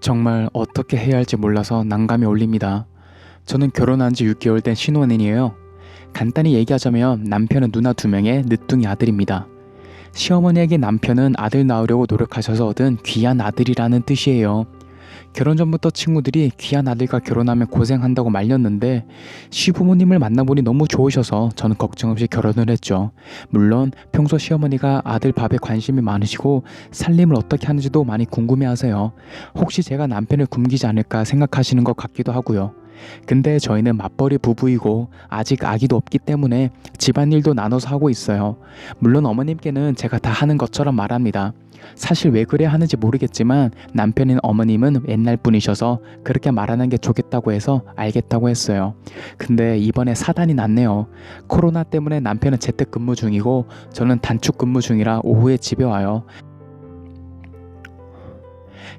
정말 어떻게 해야 할지 몰라서 난감이 올립니다. 저는 결혼한 지 6개월 된 신혼인이에요. 간단히 얘기하자면 남편은 누나 2명의 늦둥이 아들입니다. 시어머니에게 남편은 아들 낳으려고 노력하셔서 얻은 귀한 아들이라는 뜻이에요. 결혼 전부터 친구들이 귀한 아들과 결혼하면 고생한다고 말렸는데 시부모님을 만나보니 너무 좋으셔서 저는 걱정 없이 결혼을 했죠. 물론 평소 시어머니가 아들 밥에 관심이 많으시고 살림을 어떻게 하는지도 많이 궁금해하세요. 혹시 제가 남편을 굶기지 않을까 생각하시는 것 같기도 하고요. 근데 저희는 맞벌이 부부이고 아직 아기도 없기 때문에 집안일도 나눠서 하고 있어요. 물론 어머님께는 제가 다 하는 것처럼 말합니다. 사실 왜 그래야 하는지 모르겠지만 남편인 어머님은 옛날 분이셔서 그렇게 말하는 게 좋겠다고 해서 알겠다고 했어요. 근데 이번에 사단이 났네요. 코로나 때문에 남편은 재택근무 중이고 저는 단축근무 중이라 오후에 집에 와요.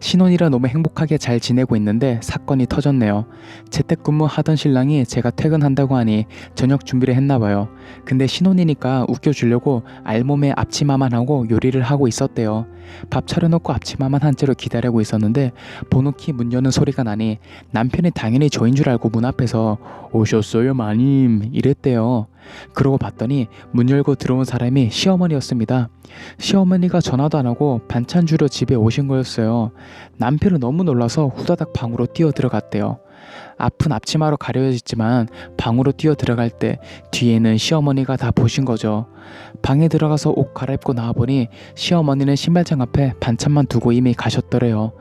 신혼이라 너무 행복하게 잘 지내고 있는데 사건이 터졌네요. 재택근무 하던 신랑이 제가 퇴근한다고 하니 저녁 준비를 했나봐요. 근데 신혼이니까 웃겨주려고 알몸에 앞치마만 하고 요리를 하고 있었대요. 밥 차려놓고 앞치마만 한 채로 기다리고 있었는데 번호키 문 여는 소리가 나니 남편이 당연히 저인 줄 알고 문 앞에서 "오셨어요 마님" 이랬대요. 그러고 봤더니 문 열고 들어온 사람이 시어머니였습니다. 시어머니가 전화도 안 하고 반찬 주러 집에 오신 거였어요. 남편은 너무 놀라서 후다닥 방으로 뛰어 들어갔대요. 앞은 앞치마로 가려졌지만 방으로 뛰어 들어갈 때 뒤에는 시어머니가 다 보신 거죠. 방에 들어가서 옷 갈아입고 나와보니 시어머니는 신발장 앞에 반찬만 두고 이미 가셨더래요.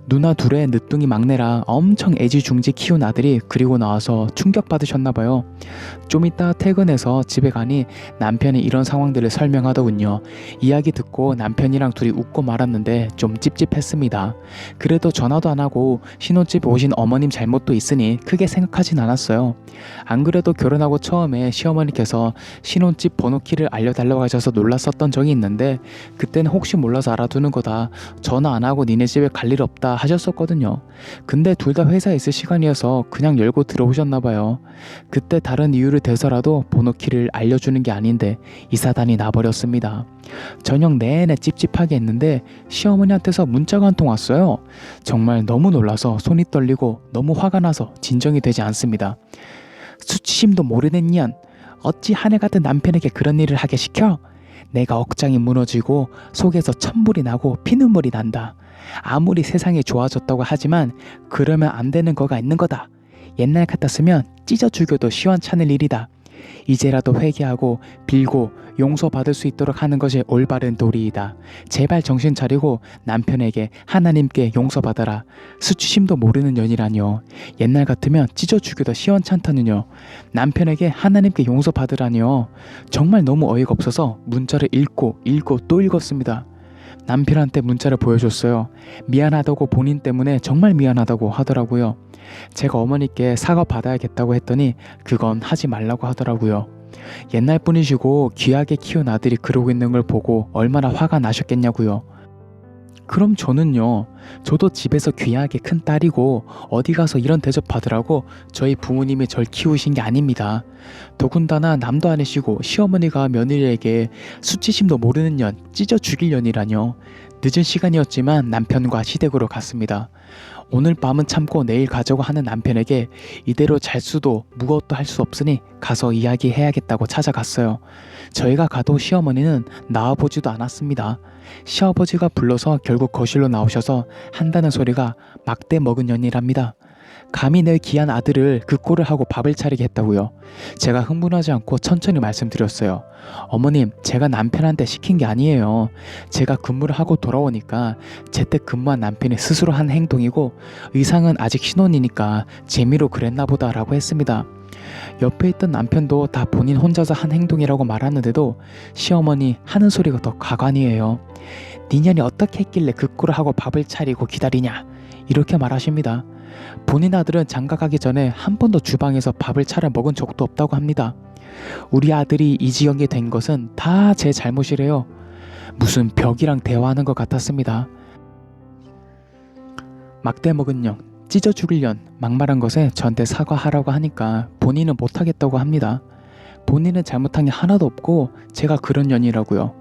누나 둘의 늦둥이 막내라 엄청 애지중지 키운 아들이 그리고 나와서 충격받으셨나봐요. 좀 이따 퇴근해서 집에 가니 남편이 이런 상황들을 설명하더군요. 이야기 듣고 남편이랑 둘이 웃고 말았는데 좀 찝찝했습니다. 그래도 전화도 안 하고 신혼집에 오신 어머님 잘못도 있으니 크게 생각하진 않았어요. 안 그래도 결혼하고 처음에 시어머니께서 신혼집 번호키를 알려달라고 하셔서 놀랐었던 적이 있는데 그때는 혹시 몰라서 알아두는 거다, 전화 안 하고 니네 집에 갈 일 없다 하셨었거든요. 근데 둘 다 회사에 있을 시간이어서 그냥 열고 들어오셨나봐요. 그때 다른 이유를 대서라도 번호키를 알려주는 게 아닌데 이 사단이 나버렸습니다. 저녁 내내 찝찝하게 했는데 시어머니한테서 문자가 한 통 왔어요. 정말 너무 놀라서 손이 떨리고 너무 화가 나서 진정이 되지 않습니다. 수치심도 모르는 년, 어찌 하늘 같은 남편에게 그런 일을 하게 시켜? 내가 억장이 무너지고 속에서 천불이 나고 피눈물이 난다. 아무리 세상이 좋아졌다고 하지만 그러면 안 되는 거가 있는 거다. 옛날 같았으면 찢어 죽여도 시원찮을 일이다. 이제라도 회개하고 빌고 용서받을 수 있도록 하는 것이 올바른 도리이다. 제발 정신 차리고 남편에게 하나님께 용서받아라. 수치심도 모르는 년이라뇨. 옛날 같으면 찢어 죽여도 시원찮다느뇨. 남편에게 하나님께 용서받으라뇨. 정말 너무 어이가 없어서 문자를 읽고 또 읽었습니다. 남편한테 문자를 보여줬어요. 미안하다고, 본인 때문에 정말 미안하다고 하더라고요. 제가 어머니께 사과 받아야겠다고 했더니 그건 하지 말라고 하더라고요. 옛날 분이시고 귀하게 키운 아들이 그러고 있는 걸 보고 얼마나 화가 나셨겠냐고요. 그럼 저는요, 저도 집에서 귀하게 큰 딸이고 어디 가서 이런 대접 받으라고 저희 부모님이 절 키우신 게 아닙니다. 더군다나 남도 아니시고 시어머니가 며느리에게 수치심도 모르는 년, 찢어 죽일 년이라뇨. 늦은 시간이었지만 남편과 시댁으로 갔습니다. 오늘 밤은 참고 내일 가자고 하는 남편에게 이대로 잘 수도 무엇도 할 수 없으니 가서 이야기해야겠다고 찾아갔어요. 저희가 가도 시어머니는 나와보지도 않았습니다. 시아버지가 불러서 결국 거실로 나오셔서 한다는 소리가 막대 먹은 년이랍니다. 감히 내 귀한 아들을 그 꼴을 하고 밥을 차리게 했다고요. 제가 흥분하지 않고 천천히 말씀드렸어요. 어머님, 제가 남편한테 시킨 게 아니에요. 제가 근무를 하고 돌아오니까 재택근무한 남편이 스스로 한 행동이고 의상은 아직 신혼이니까 재미로 그랬나 보다라고 했습니다. 옆에 있던 남편도 다 본인 혼자서 한 행동이라고 말하는데도 시어머니 하는 소리가 더 가관이에요. 니년이 어떻게 했길래 그 꼴을 하고 밥을 차리고 기다리냐, 이렇게 말하십니다. 본인 아들은 장가가기 전에 한 번도 주방에서 밥을 차려 먹은 적도 없다고 합니다. 우리 아들이 이 지경이 된 것은 다 제 잘못이래요. 무슨 벽이랑 대화하는 것 같았습니다. 막대 먹은 년, 찢어 죽일 년, 막말한 것에 저한테 사과하라고 하니까 본인은 못하겠다고 합니다. 본인은 잘못한 게 하나도 없고 제가 그런 년이라고요.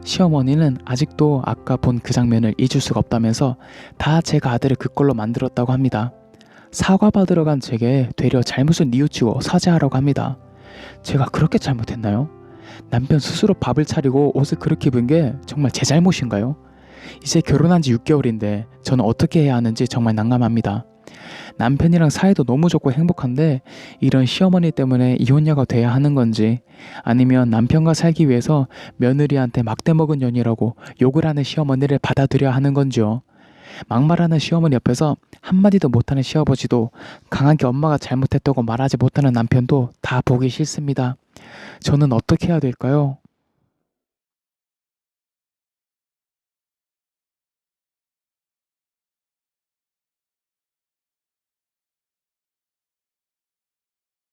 시어머니는 아직도 아까 본 그 장면을 잊을 수가 없다면서 다 제가 아들을 그 꼴로 만들었다고 합니다. 사과받으러 간 제게 되려 잘못을 뉘우치고 사죄하라고 합니다. 제가 그렇게 잘못했나요? 남편 스스로 밥을 차리고 옷을 그렇게 입은 게 정말 제 잘못인가요? 이제 결혼한 지 6개월인데 저는 어떻게 해야 하는지 정말 난감합니다. 남편이랑 사이도 너무 좋고 행복한데 이런 시어머니 때문에 이혼녀가 돼야 하는 건지, 아니면 남편과 살기 위해서 며느리한테 막대먹은 년이라고 욕을 하는 시어머니를 받아들여야 하는 건지요. 막말하는 시어머니 옆에서 한마디도 못하는 시아버지도, 강하게 엄마가 잘못했다고 말하지 못하는 남편도 다 보기 싫습니다. 저는 어떻게 해야 될까요?